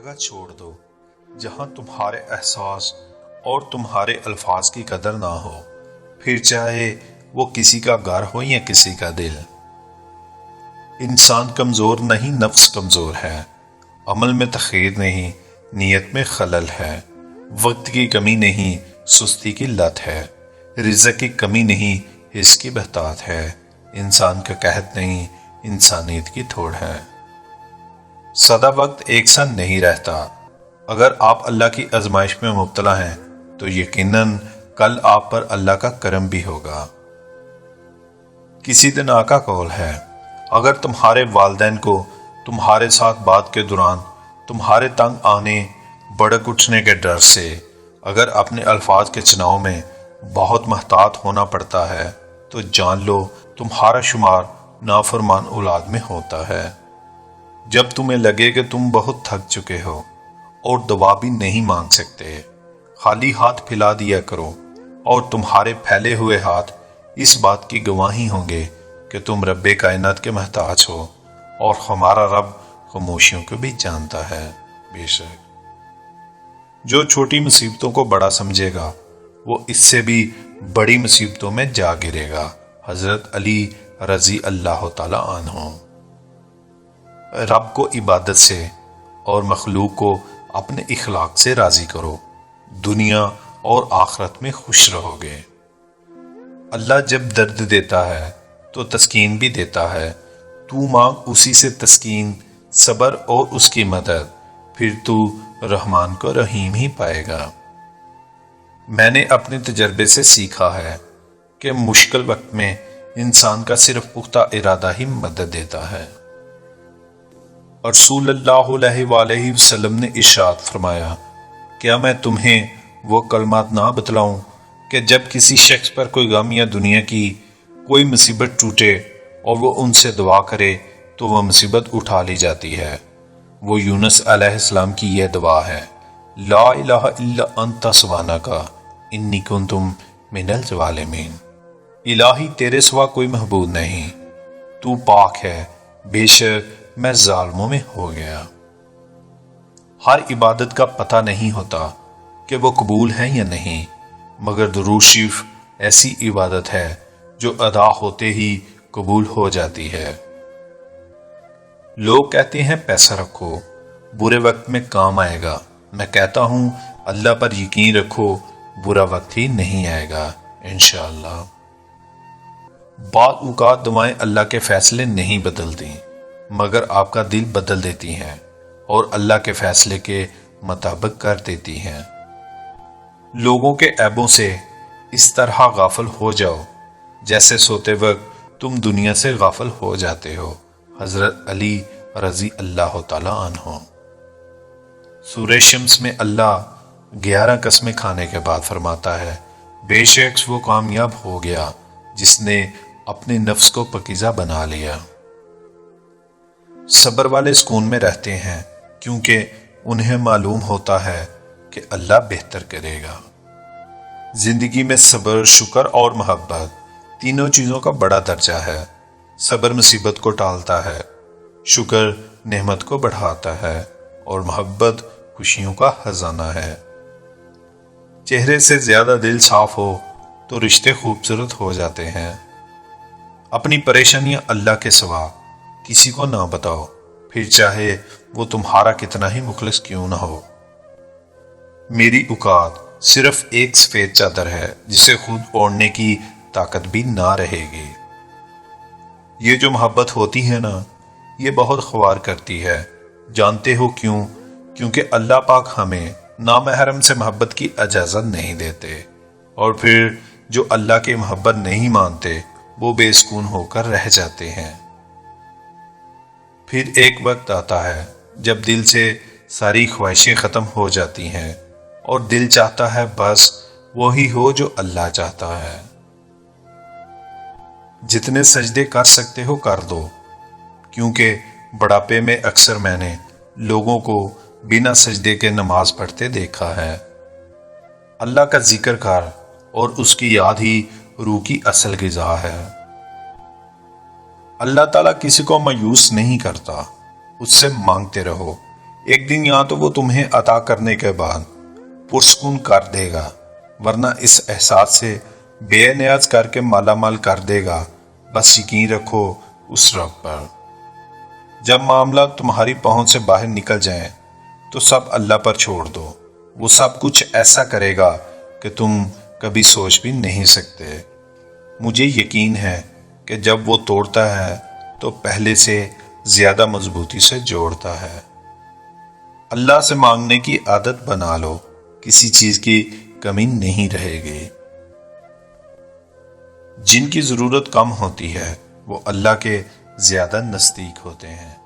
جگہ چھوڑ دو جہاں تمہارے احساس اور تمہارے الفاظ کی قدر نہ ہو، پھر چاہے وہ کسی کا گھر ہو یا کسی کا دل۔ انسان کمزور نہیں، نفس کمزور ہے، عمل میں تخیر نہیں، نیت میں خلل ہے، وقت کی کمی نہیں، سستی کی لت ہے، رزق کی کمی نہیں، حس کی بہتات ہے، انسان کا قحط نہیں، انسانیت کی تھوڑ ہے۔ سدا وقت ایک سا نہیں رہتا۔ اگر آپ اللہ کی آزمائش میں مبتلا ہیں تو یقیناً کل آپ پر اللہ کا کرم بھی ہوگا۔ کسی دن آقا قول ہے، اگر تمہارے والدین کو تمہارے ساتھ بات کے دوران تمہارے تنگ آنے، بڑک اٹھنے کے ڈر سے اگر اپنے الفاظ کے چناؤ میں بہت محتاط ہونا پڑتا ہے تو جان لو تمہارا شمار نافرمان اولاد میں ہوتا ہے۔ جب تمہیں لگے کہ تم بہت تھک چکے ہو اور دعا بھی نہیں مانگ سکتے، خالی ہاتھ پھیلا دیا کرو اور تمہارے پھیلے ہوئے ہاتھ اس بات کی گواہی ہوں گے کہ تم رب کائنات کے محتاج ہو، اور ہمارا رب خاموشیوں کو بھی جانتا ہے۔ بے شک جو چھوٹی مصیبتوں کو بڑا سمجھے گا وہ اس سے بھی بڑی مصیبتوں میں جا گرے گا۔ حضرت علی رضی اللہ تعالی عنہ۔ رب کو عبادت سے اور مخلوق کو اپنے اخلاق سے راضی کرو، دنیا اور آخرت میں خوش رہو گے۔ اللہ جب درد دیتا ہے تو تسکین بھی دیتا ہے، تو مانگ اسی سے تسکین، صبر اور اس کی مدد، پھر تو رحمان کو رحیم ہی پائے گا۔ میں نے اپنے تجربے سے سیکھا ہے کہ مشکل وقت میں انسان کا صرف پختہ ارادہ ہی مدد دیتا ہے۔ اور رسول اللہ علیہ وآلہ وسلم نے ارشاد فرمایا، کیا میں تمہیں وہ کلمات نہ بتلاؤں کہ جب کسی شخص پر کوئی غم یا دنیا کی کوئی مصیبت ٹوٹے اور وہ ان سے دعا کرے تو وہ مصیبت اٹھا لی جاتی ہے۔ وہ یونس علیہ السلام کی یہ دعا ہے، لا الہ الا انت سبحانک انی کنت من الظالمین۔ الہی تیرے سوا کوئی معبود نہیں، تو پاک ہے، بے شک میں ظالموں میں ہو گیا۔ ہر عبادت کا پتہ نہیں ہوتا کہ وہ قبول ہے یا نہیں، مگر درود شریف ایسی عبادت ہے جو ادا ہوتے ہی قبول ہو جاتی ہے۔ لوگ کہتے ہیں پیسہ رکھو، برے وقت میں کام آئے گا۔ میں کہتا ہوں اللہ پر یقین رکھو، برا وقت ہی نہیں آئے گا انشاءاللہ۔ بعض اوقات دعائیں اللہ کے فیصلے نہیں بدلتی، مگر آپ کا دل بدل دیتی ہیں اور اللہ کے فیصلے کے مطابق کر دیتی ہیں۔ لوگوں کے عیبوں سے اس طرح غافل ہو جاؤ جیسے سوتے وقت تم دنیا سے غافل ہو جاتے ہو۔ حضرت علی رضی اللہ تعالی عنہ۔ سورہ شمس میں اللہ 11 قسمیں کھانے کے بعد فرماتا ہے، بے شک وہ کامیاب ہو گیا جس نے اپنے نفس کو پاکیزہ بنا لیا۔ صبر والے سکون میں رہتے ہیں کیونکہ انہیں معلوم ہوتا ہے کہ اللہ بہتر کرے گا۔ زندگی میں صبر، شکر اور محبت تینوں چیزوں کا بڑا درجہ ہے۔ صبر مصیبت کو ٹالتا ہے، شکر نعمت کو بڑھاتا ہے اور محبت خوشیوں کا خزانہ ہے۔ چہرے سے زیادہ دل صاف ہو تو رشتے خوبصورت ہو جاتے ہیں۔ اپنی پریشانیاں اللہ کے سوا کسی کو نہ بتاؤ، پھر چاہے وہ تمہارا کتنا ہی مخلص کیوں نہ ہو۔ میری اوقات صرف ایک سفید چادر ہے جسے خود اوڑھنے کی طاقت بھی نہ رہے گی۔ یہ جو محبت ہوتی ہے نا، یہ بہت خوار کرتی ہے۔ جانتے ہو کیوں؟ کیونکہ اللہ پاک ہمیں نامحرم سے محبت کی اجازت نہیں دیتے، اور پھر جو اللہ کی محبت نہیں مانتے وہ بے سکون ہو کر رہ جاتے ہیں۔ پھر ایک وقت آتا ہے جب دل سے ساری خواہشیں ختم ہو جاتی ہیں اور دل چاہتا ہے بس وہی ہو جو اللہ چاہتا ہے۔ جتنے سجدے کر سکتے ہو کر دو، کیونکہ بڑھاپے میں اکثر میں نے لوگوں کو بنا سجدے کے نماز پڑھتے دیکھا ہے۔ اللہ کا ذکر کر اور اس کی یاد ہی روح کی اصل غذا ہے۔ اللہ تعالیٰ کسی کو مایوس نہیں کرتا، اس سے مانگتے رہو، ایک دن یا تو وہ تمہیں عطا کرنے کے بعد پرسکون کر دے گا، ورنہ اس احساس سے بے نیاز کر کے مالا مال کر دے گا۔ بس یقین رکھو اس رب پر۔ جب معاملات تمہاری پہنچ سے باہر نکل جائیں تو سب اللہ پر چھوڑ دو، وہ سب کچھ ایسا کرے گا کہ تم کبھی سوچ بھی نہیں سکتے۔ مجھے یقین ہے کہ جب وہ توڑتا ہے تو پہلے سے زیادہ مضبوطی سے جوڑتا ہے۔ اللہ سے مانگنے کی عادت بنا لو، کسی چیز کی کمی نہیں رہے گی۔ جن کی ضرورت کم ہوتی ہے وہ اللہ کے زیادہ نزدیک ہوتے ہیں۔